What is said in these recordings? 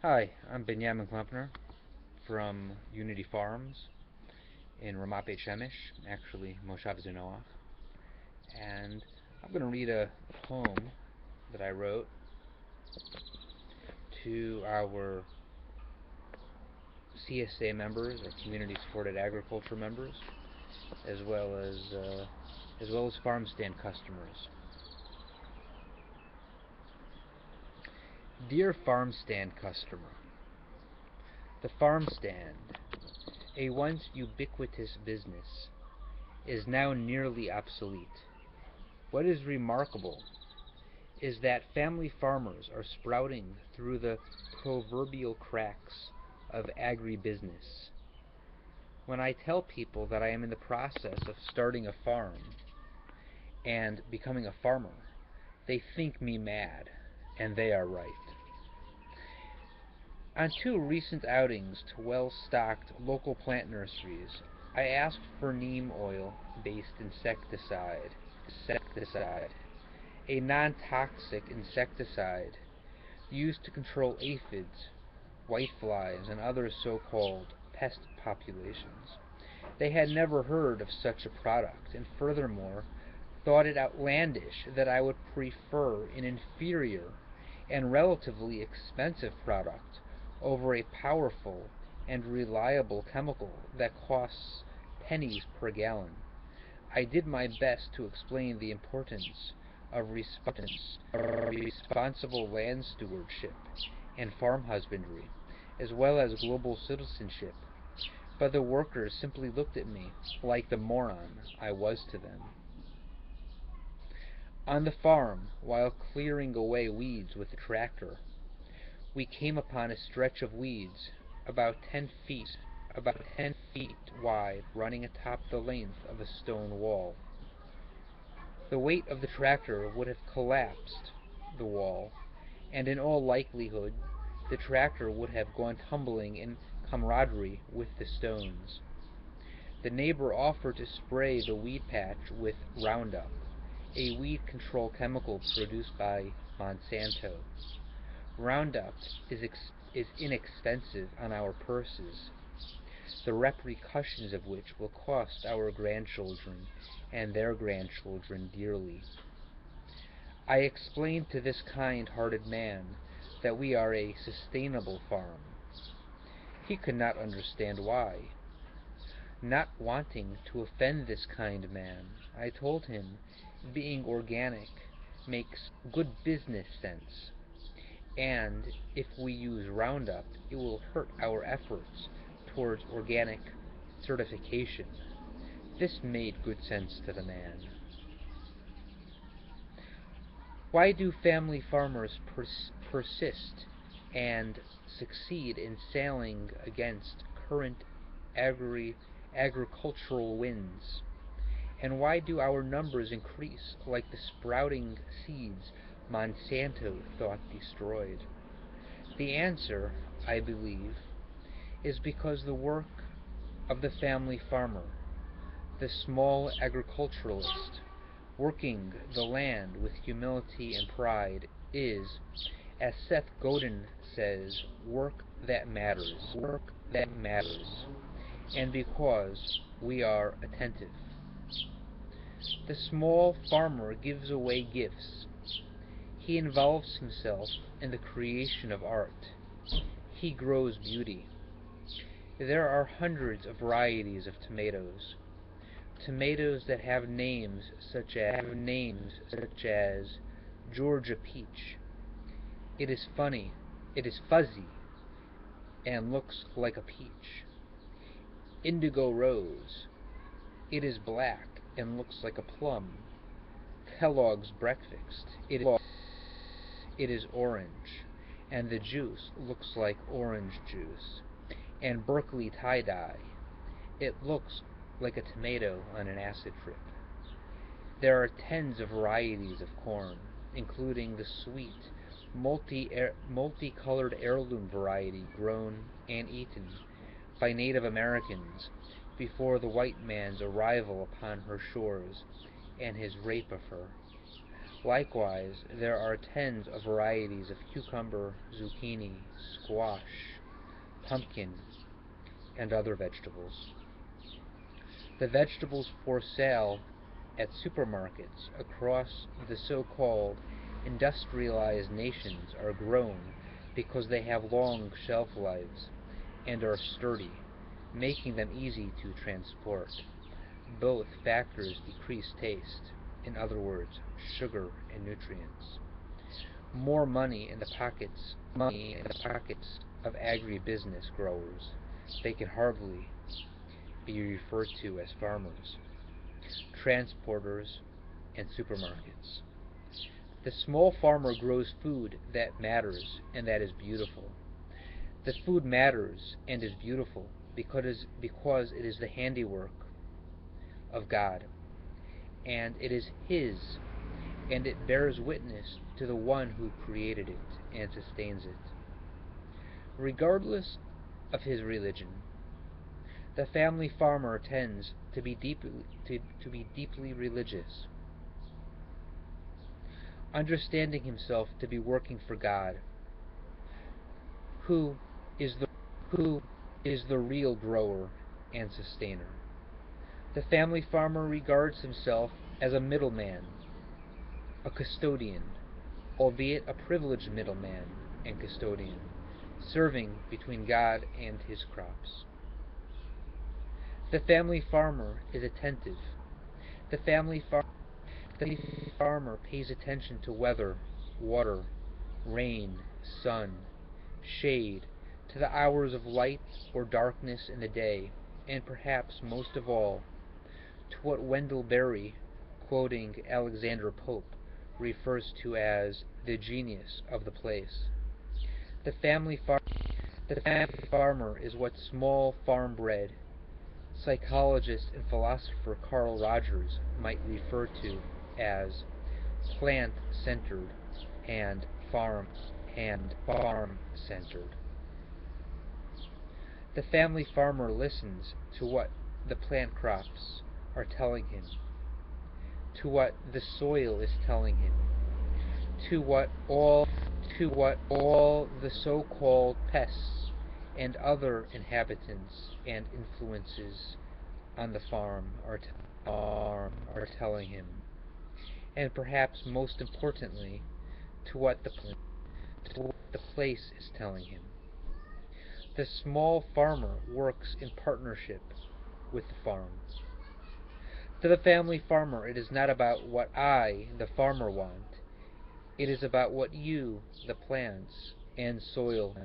Hi, I'm Benjamin Klempner from Unity Farms in Ramat Beit Shemesh, actually Moshav Zinoach, and I'm going to read a poem that I wrote to our CSA members, or Community Supported Agriculture members, as well as farm stand customers. Dear farm stand customer, the farm stand, a once ubiquitous business, is now nearly obsolete. What is remarkable is that family farmers are sprouting through the proverbial cracks of agribusiness. When I tell people that I am in the process of starting a farm and becoming a farmer, they think me mad, and they are right. On two recent outings to well-stocked local plant nurseries, I asked for neem oil-based insecticide, a non-toxic insecticide used to control aphids, whiteflies, and other so-called pest populations. They had never heard of such a product, and furthermore thought it outlandish that I would prefer an inferior and relatively expensive product over a powerful and reliable chemical that costs pennies per gallon. I did my best to explain the importance of responsible land stewardship and farm husbandry, as well as global citizenship, but the workers simply looked at me like the moron I was to them. On the farm, while clearing away weeds with a tractor, we came upon a stretch of weeds about 10 feet wide running atop the length of a stone wall. The weight of the tractor would have collapsed the wall, and in all likelihood the tractor would have gone tumbling in camaraderie with the stones. The neighbor offered to spray the weed patch with Roundup, a weed control chemical produced by Monsanto. Roundup is inexpensive on our purses, the repercussions of which will cost our grandchildren and their grandchildren dearly. I explained to this kind-hearted man that we are a sustainable farm. He could not understand why. Not wanting to offend this kind man, I told him being organic makes good business sense, and if we use Roundup, it will hurt our efforts towards organic certification. This made good sense to the man. Why do family farmers persist and succeed in sailing against current agricultural winds? And why do our numbers increase like the sprouting seeds Monsanto thought destroyed? The answer, I believe, is because the work of the family farmer, the small agriculturalist, working the land with humility and pride, is, as Seth Godin says, work that matters, and because we are attentive. The small farmer gives away gifts. He involves himself in the creation of art. He grows beauty. There are hundreds of varieties of tomatoes. Tomatoes that have names such as Georgia peach. It is fuzzy, and looks like a peach. Indigo rose. It is black and looks like a plum. Kellogg's breakfast. It is orange, and the juice looks like orange juice. And Berkeley tie-dye. It looks like a tomato on an acid trip. There are tens of varieties of corn, including the sweet, multicolored heirloom variety grown and eaten by Native Americans before the white man's arrival upon her shores and his rape of her. Likewise, there are tens of varieties of cucumber, zucchini, squash, pumpkin, and other vegetables. The vegetables for sale at supermarkets across the so-called industrialized nations are grown because they have long shelf lives and are sturdy, making them easy to transport. Both factors decrease taste, in other words, sugar and nutrients. More money in the pockets of agribusiness growers. They can hardly be referred to as farmers, transporters, and supermarkets. The small farmer grows food that matters and that is beautiful. The food matters and is beautiful because it is the handiwork of God, and it is His, and it bears witness to the one who created it and sustains it. Regardless of his religion, the family farmer tends to be deeply religious, understanding himself to be working for God, who is the real grower and sustainer. The family farmer regards himself as a middleman, a custodian, albeit a privileged middleman and custodian, serving between God and his crops. The family farmer is attentive. The family farmer pays attention to weather, water, rain, sun, shade, to the hours of light or darkness in the day, and perhaps most of all, to what Wendell Berry, quoting Alexander Pope, refers to as the genius of the place. The family farmer is what small farm bred psychologist and philosopher Carl Rogers might refer to as plant-centered and farm-centered. The family farmer listens to what the plant crops are telling him, to what the soil is telling him, to what all the so-called pests and other inhabitants and influences on the farm are telling him, and perhaps most importantly, to what the place is telling him. The small farmer works in partnership with the farm. To the family farmer, it is not about what I, the farmer, want. It is about what you, the plants and soil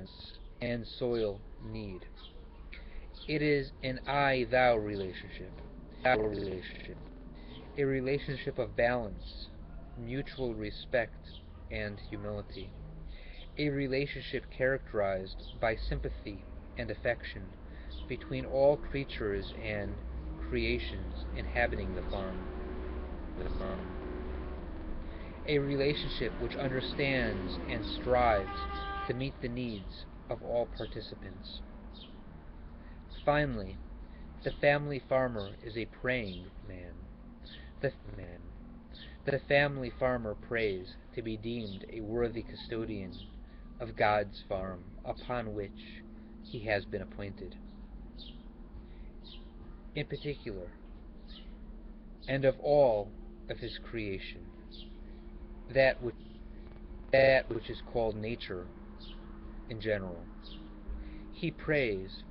need. It is an I-thou relationship, a relationship of balance, mutual respect, and humility. A relationship characterized by sympathy and affection between all creatures and creations inhabiting the farm. A relationship which understands and strives to meet the needs of all participants. Finally, the family farmer is a praying man. The family farmer prays to be deemed a worthy custodian of God's farm upon which he has been appointed. In particular, and of all of his creation, that which is called nature in general, he prays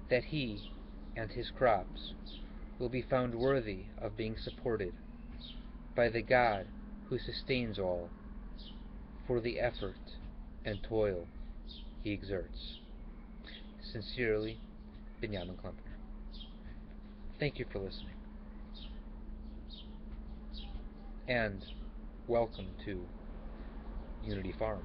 that he and his crops will be found worthy of being supported by the God who sustains all for the effort and toil he exerts. Sincerely, Benjamin Klempner. Thank you for listening, and welcome to Unity Farm.